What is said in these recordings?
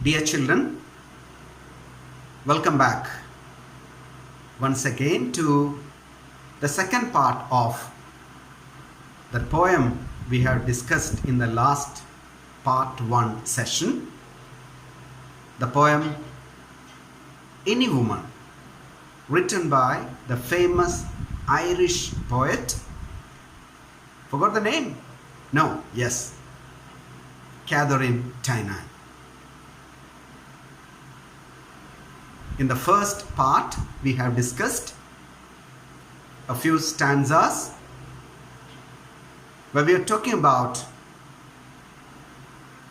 Dear children, welcome back once again to the second part of the poem we have discussed in the last part 1 session. The poem Any Woman, written by the famous Irish poet. Forgot the name? No, yes. Catherine Tynan. In the first part, we have discussed a few stanzas where we are talking about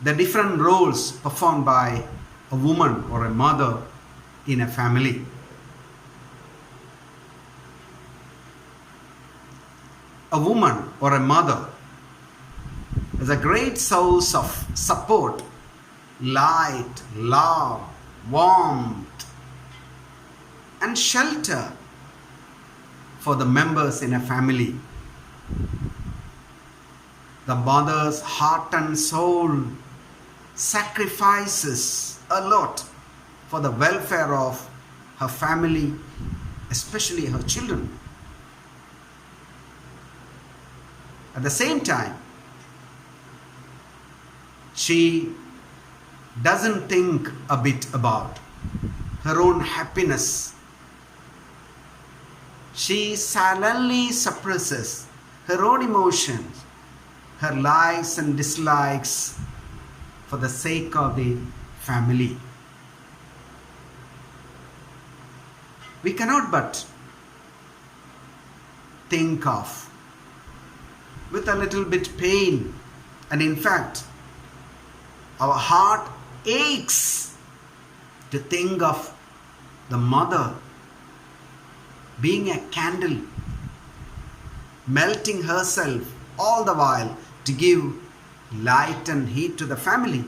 the different roles performed by a woman or a mother in a family. A woman or a mother is a great source of support, light, love, warmth, and shelter for the members in a family. The mother's heart and soul sacrifices a lot for the welfare of her family, especially her children. At the same time, she doesn't think a bit about her own happiness. She silently suppresses her own emotions, her likes and dislikes for the sake of the family. We cannot but think of, with a little bit pain, and in fact, our heart aches to think of the mother being a candle, melting herself all the while to give light and heat to the family.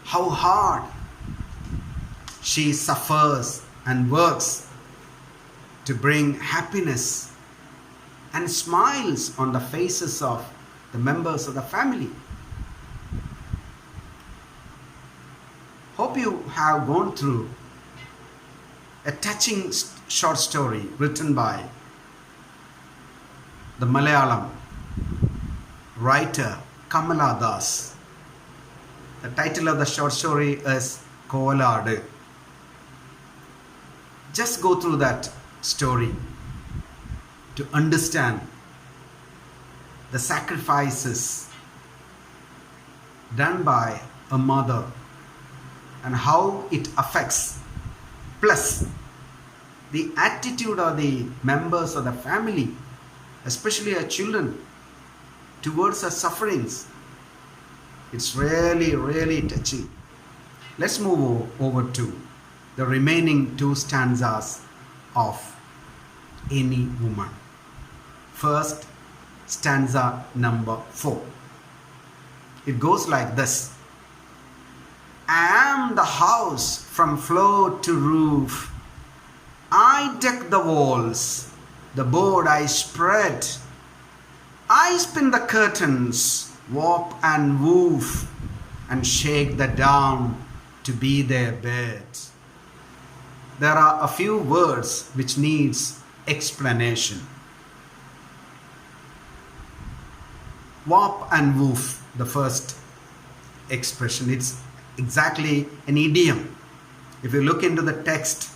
How hard she suffers and works to bring happiness and smiles on the faces of the members of the family. Hope you have gone through a touching short story written by the Malayalam writer Kamala Das. The title of the short story is Kovaladu. Just go through that story to understand the sacrifices done by a mother and how it affects, plus the attitude of the members of the family, especially her children, towards her sufferings. It's really touching. Let's move over to the remaining 2 stanzas of Any Woman. First, stanza number 4. It goes like this. I am the house from floor to roof. I deck the walls, the board I spread. I spin the curtains, warp and woof, and shake the down to be their bed. There are a few words which needs explanation. Warp and woof, the first expression. It's exactly an idiom. If you look into the text,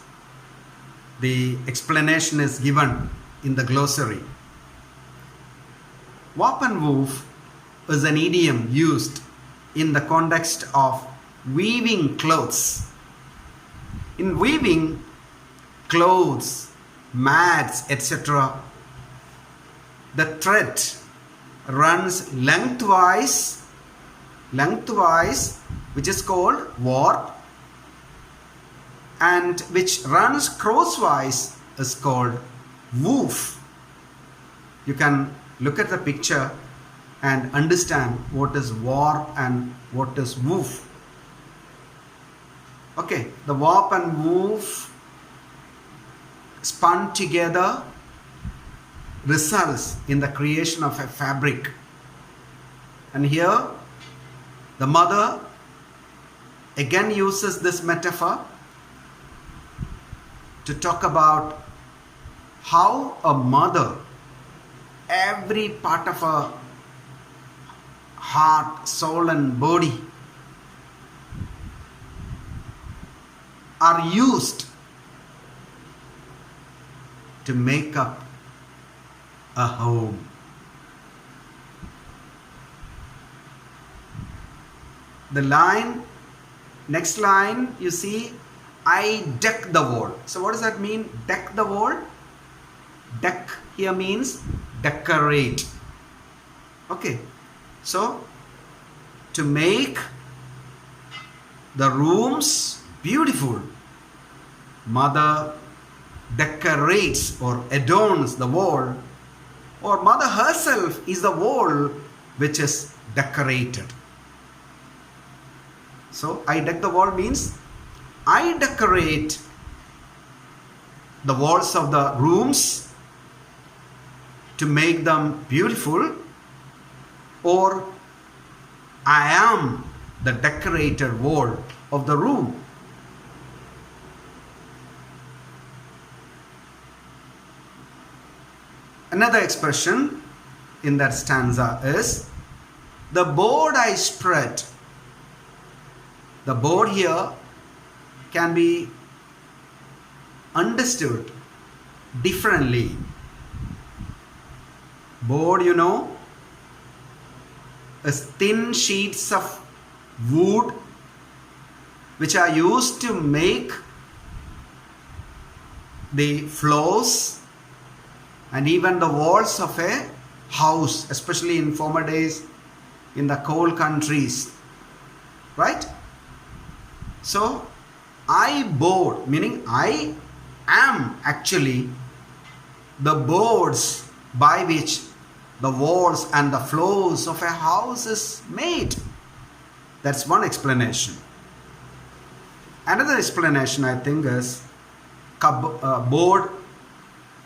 the explanation is given in the glossary. Warp and woof is an idiom used in the context of weaving clothes. In weaving clothes, mats, etc., the thread runs lengthwise, which is called warp, and which runs crosswise is called woof. You can look at the picture and understand what is warp and what is woof. Okay, the warp and woof spun together results in the creation of a fabric. And here The mother again uses this metaphor to talk about how a mother, every part of her heart, soul and body are used to make up a home. The line, next line, you see, I deck the wall. So what does that mean? Deck the wall? Deck here means decorate. Okay. So to make the rooms beautiful, mother decorates or adorns the wall, or mother herself is the wall which is decorated. So I deck the wall means I decorate the walls of the rooms to make them beautiful, or I am the decorated wall of the room. Another expression in that stanza is the board I spread. The board here can be understood differently. Board, you know, is thin sheets of wood which are used to make the floors and even the walls of a house, especially in former days in the cold countries, right? So I board, meaning I am actually the boards by which the walls and the floors of a house is made. That's one explanation. Another explanation, I think, is board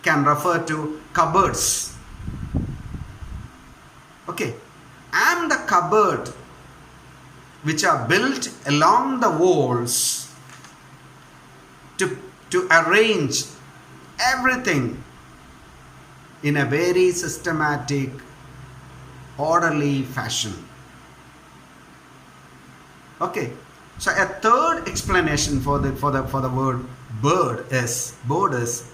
can refer to cupboards. Okay, I am the cupboard which are built along the walls to arrange everything in a very systematic, orderly fashion. Okay, so a third explanation for the word board is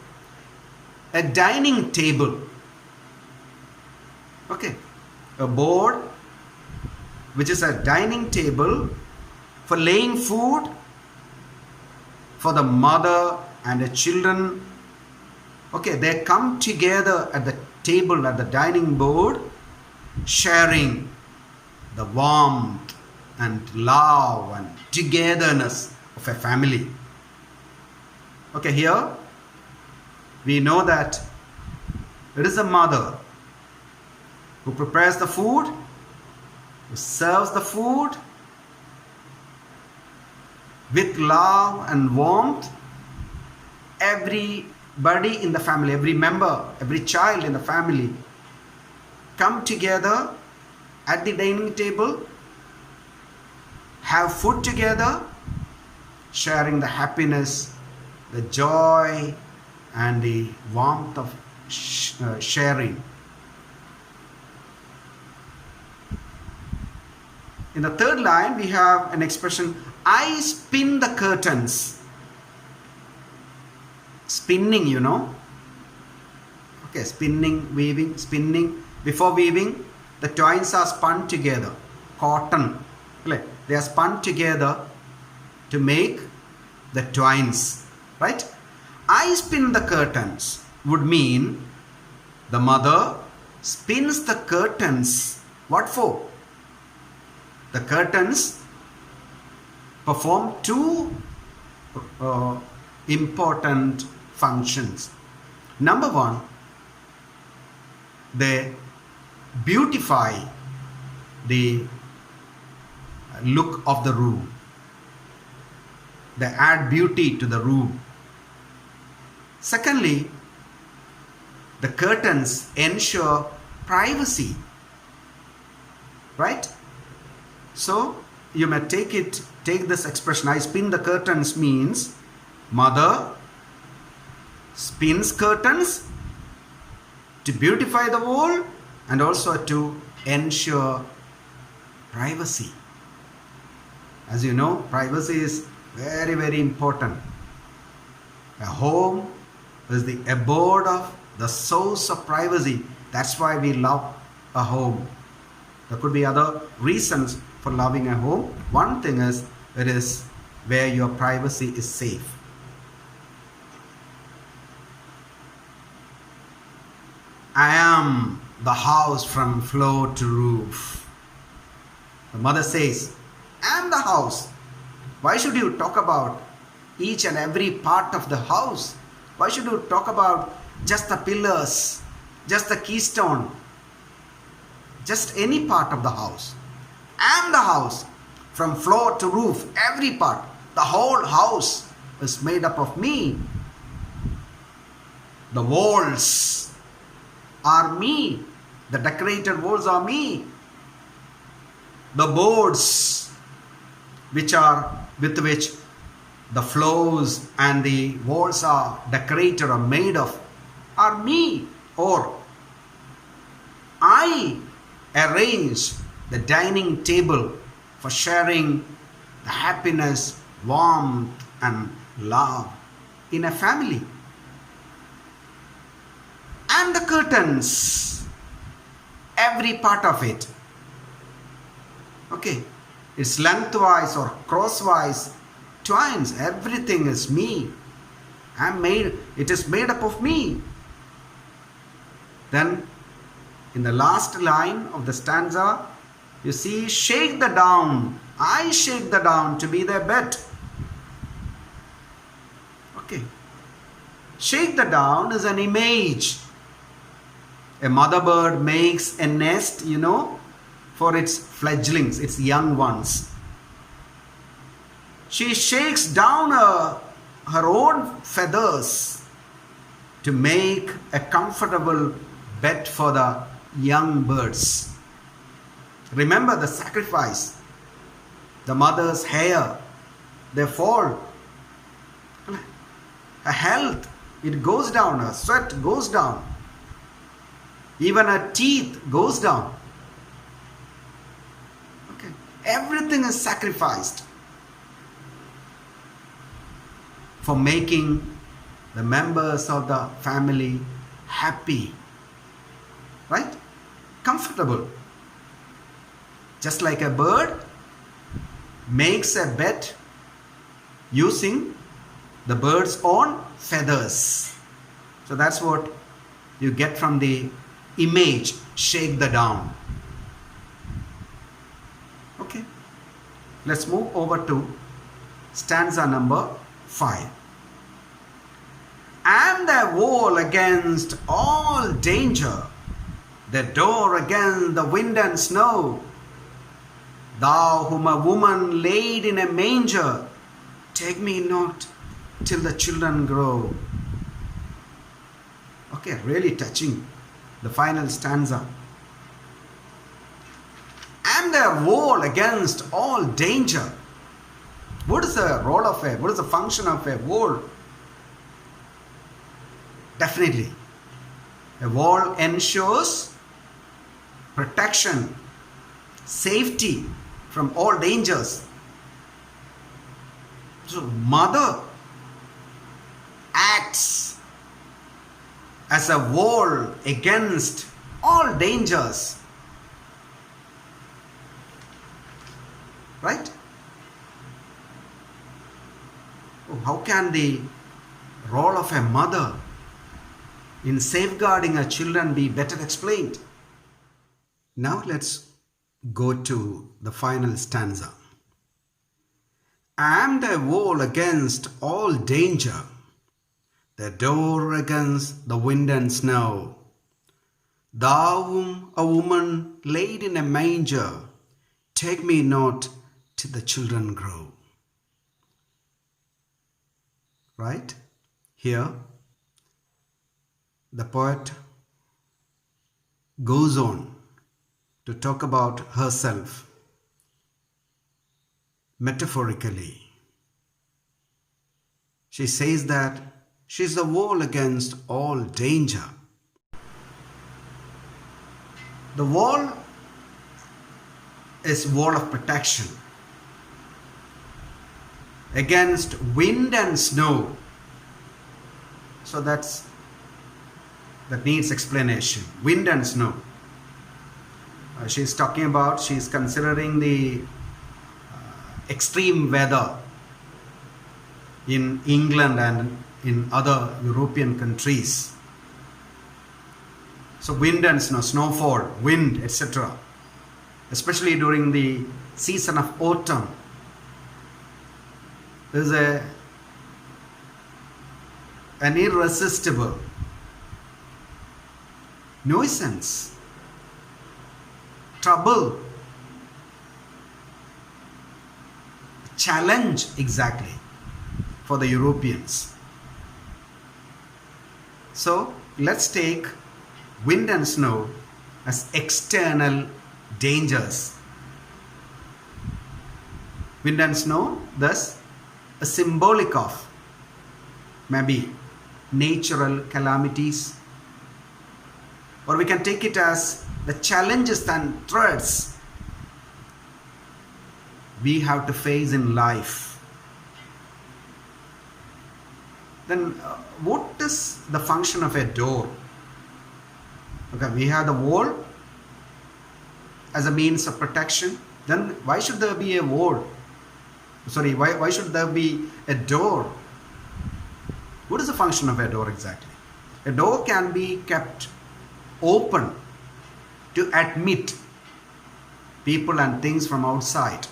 a dining table. Okay, a board which is a dining table for laying food for the mother and the children. Okay, they come together at the table, at the dining board, sharing the warmth and love and togetherness of a family. Okay, here we know that it is a mother who prepares the food, who serves the food with love and warmth. Everybody in the family, every member, every child in the family come together at the dining table, have food together, sharing the happiness, the joy and the warmth of sharing. In the third line, we have an expression, I spin the curtains. Spinning, you know. Okay, spinning, weaving, spinning. Before weaving, the twines are spun together. Cotton. They are spun together to make the twines. Right? I spin the curtains would mean the mother spins the curtains. What for? The curtains perform two important functions. Number one, they beautify the look of the room. They add beauty to the room. Secondly, the curtains ensure privacy. Right? So, you may take this expression, I spin the curtains, means mother spins curtains to beautify the wall and also to ensure privacy. As you know, privacy is very, very important. A home is the abode of the source of privacy. That's why we love a home. There could be other reasons for loving a home. One thing is, it is where your privacy is safe. I am the house from floor to roof. The mother says, I am the house. Why should you talk about each and every part of the house? Why should you talk about just the pillars, just the keystone, just any part of the house? I am the house from floor to roof, every part. The whole house is made up of me. The walls are me. The decorated walls are me. The boards with which the floors and the walls are decorated or made of are me. Or I arrange the dining table for sharing the happiness, warmth and love in a family. And the curtains, every part of it. Okay, it's lengthwise or crosswise, twines, everything is me. It is made up of me. Then in the last line of the stanza, you see, shake the down. I shake the down to be their bed. Okay. Shake the down is an image. A mother bird makes a nest, for its fledglings, its young ones. She shakes down her own feathers to make a comfortable bed for the young birds. Remember the sacrifice. The mother's hair, they fall. Her health, it goes down. Her sweat goes down. Even her teeth goes down. Okay. Everything is sacrificed for making the members of the family happy. Right? Comfortable. Just like a bird makes a bed using the bird's own feathers. So that's what you get from the image, shake the down. Okay. Let's move over to stanza number 5. I am the wall against all danger, the door against the wind and snow. Thou whom a woman laid in a manger, take me not till the children grow. Okay, really touching. The final stanza. I am the wall against all danger. What is the role of what is the function of a wall? Definitely. A wall ensures protection, safety from all dangers. So mother acts as a wall against all dangers. Right? Oh, how can the role of a mother in safeguarding her children be better explained? Now let's go to the final stanza. I am the wall against all danger, the door against the wind and snow. Thou whom a woman laid in a manger, take me not till the children grow. Right? Here, the poet goes on to talk about herself. metaphorically. She says that she's the wall against all danger. The wall is wall of protection against wind and snow. So that needs explanation. Wind and snow. She's considering the extreme weather in England and in other European countries. So wind and snow, snowfall, wind, etc. Especially during the season of autumn. There is an irresistible nuisance, trouble, challenge exactly for the Europeans. So let's take wind and snow as external dangers. Wind and snow, thus, a symbolic of maybe natural calamities, or we can take it as the challenges and threats we have to face in life. Then what is the function of a door? Okay, we have the wall as a means of protection. Then why should there be a wall? Sorry, why should there be a door? What is the function of a door exactly? A door can be kept open to admit people and things from outside.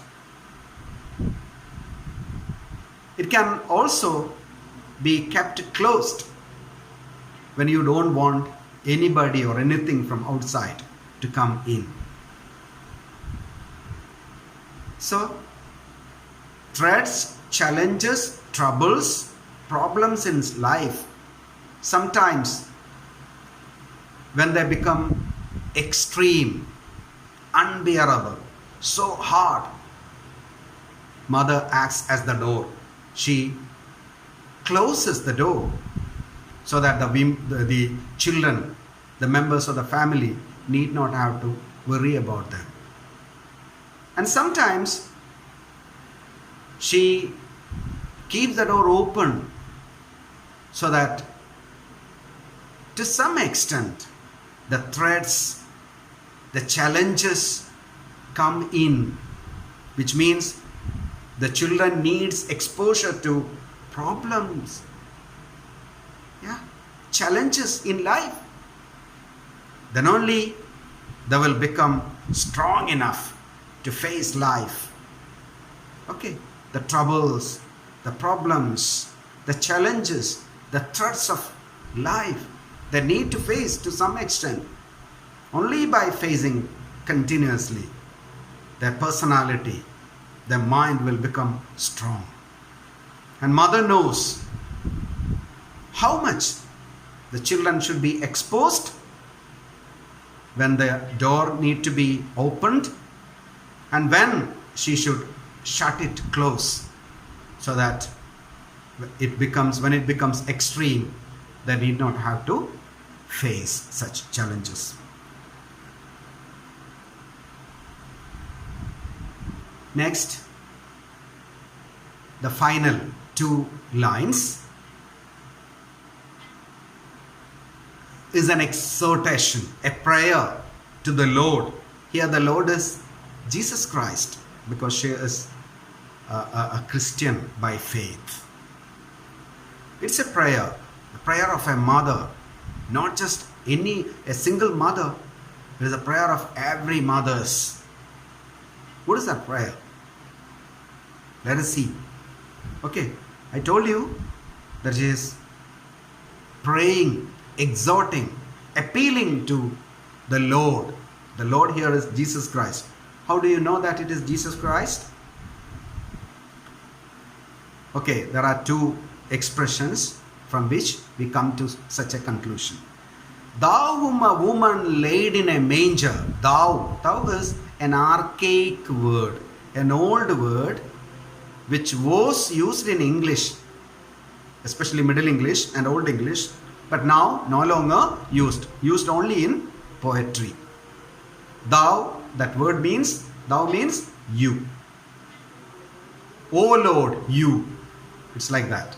It can also be kept closed when you don't want anybody or anything from outside to come in. So, threats, challenges, troubles, problems in life, sometimes when they become extreme, unbearable, so hard, mother acts as the door. She closes the door so that the children, the members of the family, need not have to worry about them. And sometimes she keeps the door open so that to some extent the threats, the challenges come in, which means the children needs exposure to problems, challenges in life. Then only they will become strong enough to face life. Okay, the troubles, the problems, the challenges, the threats of life, they need to face to some extent. Only by facing continuously, their personality, their mind will become strong. And mother knows how much the children should be exposed, when the door need to be opened, and when she should shut it close, so that when it becomes extreme, they need not have to face such challenges. Next, the final two lines is an exhortation, a prayer to the Lord. Here the Lord is Jesus Christ, because she is a Christian by faith. It's a prayer of a mother, not just a single mother. It is a prayer of every mothers. What is that prayer? Let us see. Okay, I told you that she is praying, exhorting, appealing to the Lord. The Lord here is Jesus Christ. How do you know that it is Jesus Christ? Okay, there are two expressions from which we come to such a conclusion. Thou whom a woman laid in a manger. Thou is an archaic word, an old word which was used in English, especially Middle English and Old English, but now no longer used only in poetry. Thou, that word means, thou means you. Oh Lord, you. It's like that.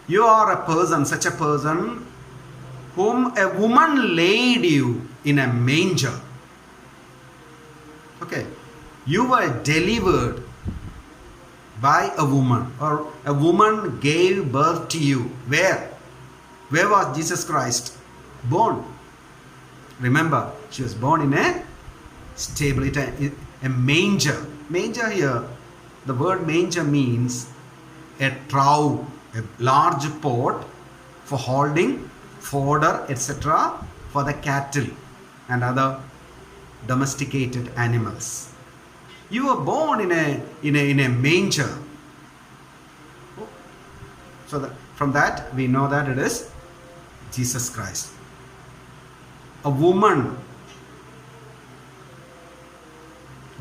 You are a person, such a person whom a woman laid you in a manger. Okay. You were delivered by a woman, or a woman gave birth to you. Where? Where was Jesus Christ born? Remember, she was born in a stable, a manger. Manger here, the word manger means a trough, a large pot for holding fodder, etc. for the cattle and other domesticated animals. You were born in a manger. So from that we know that it is Jesus Christ. A woman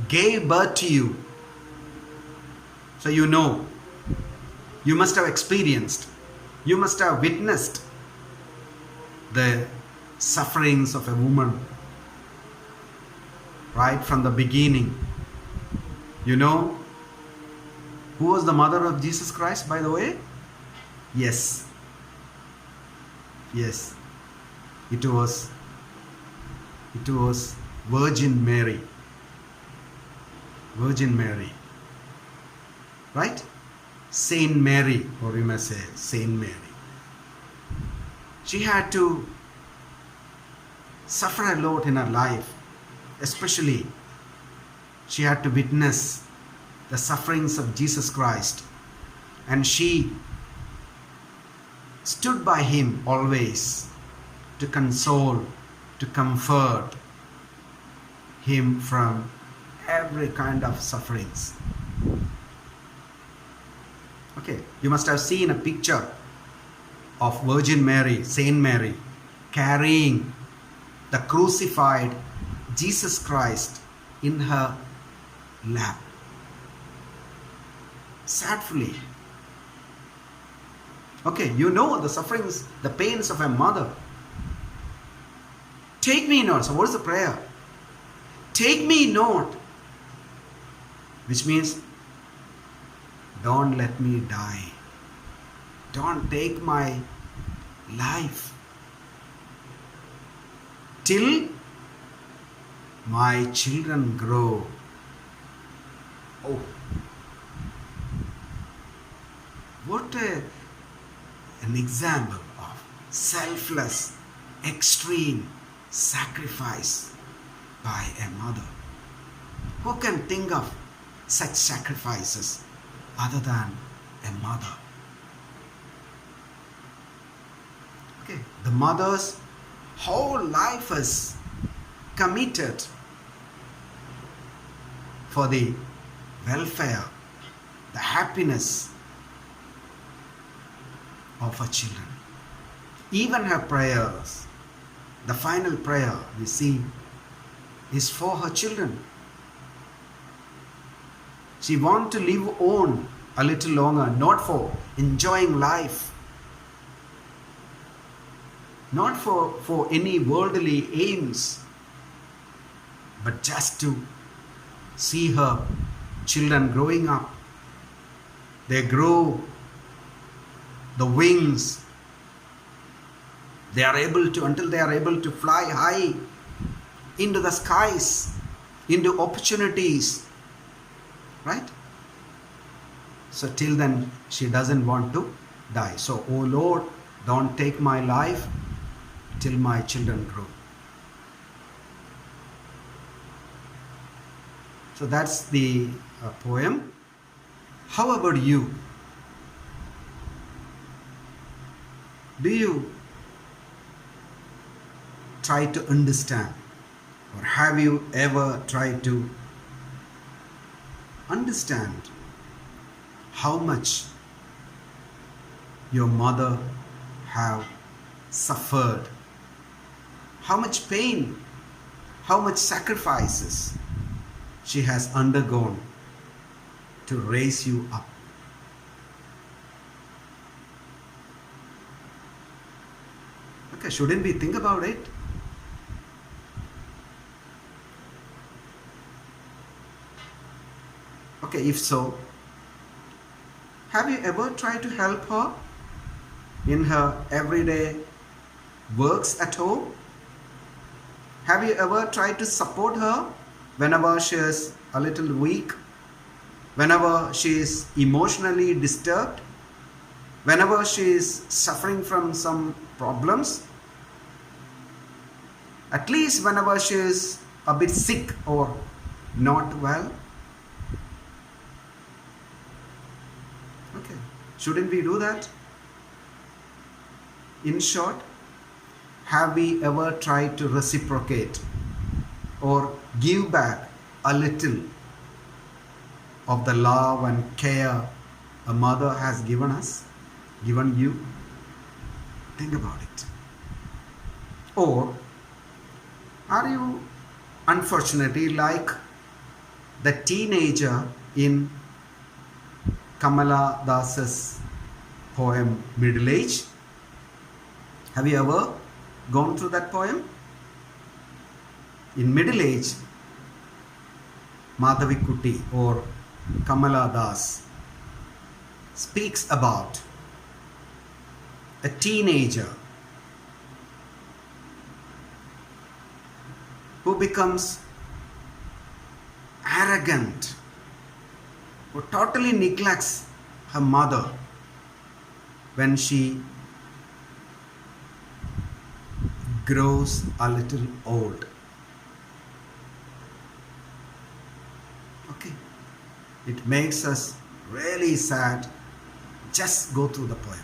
gave birth to you. So you know, you must have experienced, you must have witnessed the sufferings of a woman right from the beginning. You know who was the mother of Jesus Christ, by the way? Yes. It was Virgin Mary. Virgin Mary. Right? Saint Mary, or we may say Saint Mary. She had to suffer a lot in her life. Especially, she had to witness the sufferings of Jesus Christ. And she stood by him always to console, to comfort him from every kind of sufferings. Okay, you must have seen a picture of Virgin Mary, Saint Mary, carrying the crucified Jesus Christ in her lap. Sadly. Okay, you know the sufferings, the pains of a mother. Take me not. So what is the prayer? Take me not. Which means, don't let me die. Don't take my life till my children grow. Oh, what an example of selfless, extreme sacrifice by a mother. Who can think of such sacrifices other than a mother? Okay, the mother's whole life is committed for the welfare, the happiness of her children. Even her prayers, the final prayer we see, is for her children. She wants to live on a little longer, not for enjoying life, not for any worldly aims, but just to see her children growing up. They grow the wings. They are able to, until they are able to fly high into the skies, into opportunities. Right? So till then, she doesn't want to die. So, oh Lord, don't take my life till my children grow. So that's the poem. How about you? Do you try to understand, or have you ever tried to understand how much your mother have suffered, how much pain, how much sacrifices she has undergone to raise you up. Okay, shouldn't we think about it? Okay, if so, have you ever tried to help her in her everyday works at home? Have you ever tried to support her whenever she is a little weak, whenever she is emotionally disturbed, whenever she is suffering from some problems? At least whenever she is a bit sick or not well? Okay, shouldn't we do that? In short, have we ever tried to reciprocate or give back a little of the love and care a mother has given us, given you? Think about it. Or are you unfortunately like the teenager in Kamala Das's poem Middle Age? Have you ever gone through that poem? In Middle Age, Madhavikutty or Kamala Das speaks about a teenager who becomes arrogant, who totally neglects her mother when she grows a little old. Okay, it makes us really sad. Just go through the poem.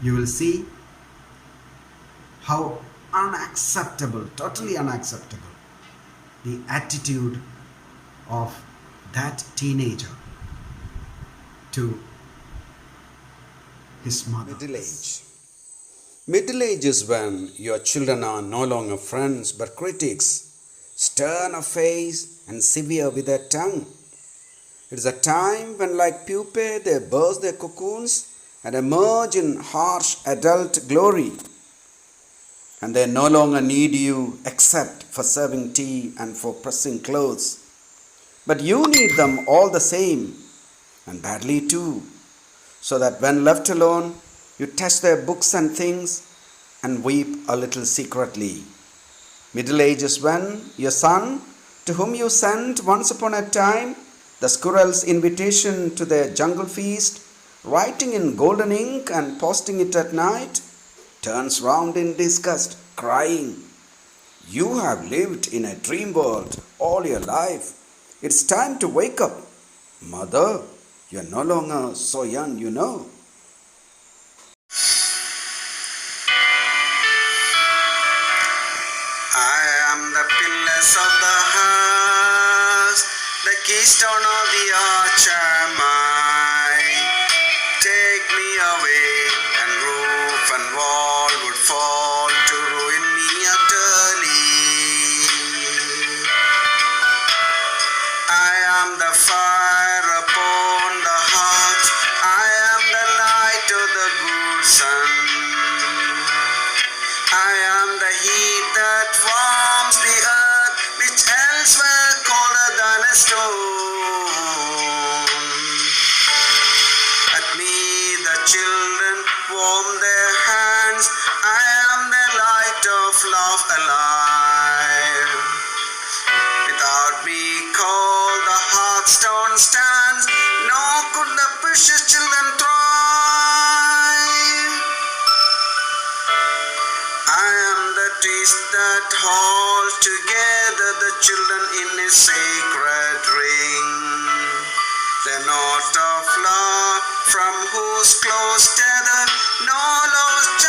You will see how unacceptable, totally unacceptable, the attitude of that teenager to his mother. Middle age. Middle age is when your children are no longer friends but critics, stern of face and severe with their tongue. It is a time when, like pupae, they burst their cocoons and emerge in harsh adult glory. And they no longer need you except for serving tea and for pressing clothes. But you need them all the same, and badly too, so that when left alone, you touch their books and things and weep a little secretly. Middle age is when your son, to whom you sent once upon a time the squirrel's invitation to their jungle feast, writing in golden ink and posting it at night, turns round in disgust, crying, "You have lived in a dream world all your life. It's time to wake up. Mother, you're no longer so young, you know." I am the pillars of the house, the keystone of the arch am I. Take me away, and roof and wall would fall to ruin me utterly. I am the fire upon the hearth, I am the light of the good sun. I am the heat that warms the earth, which else were colder than a stone. At me the children warm their hands, I am the light of love alive. Without me cold the hearthstone stands, nor could the precious children thrive. I am the trees that hold together the children in a sacred ring. The knot of love from whose close tether no lost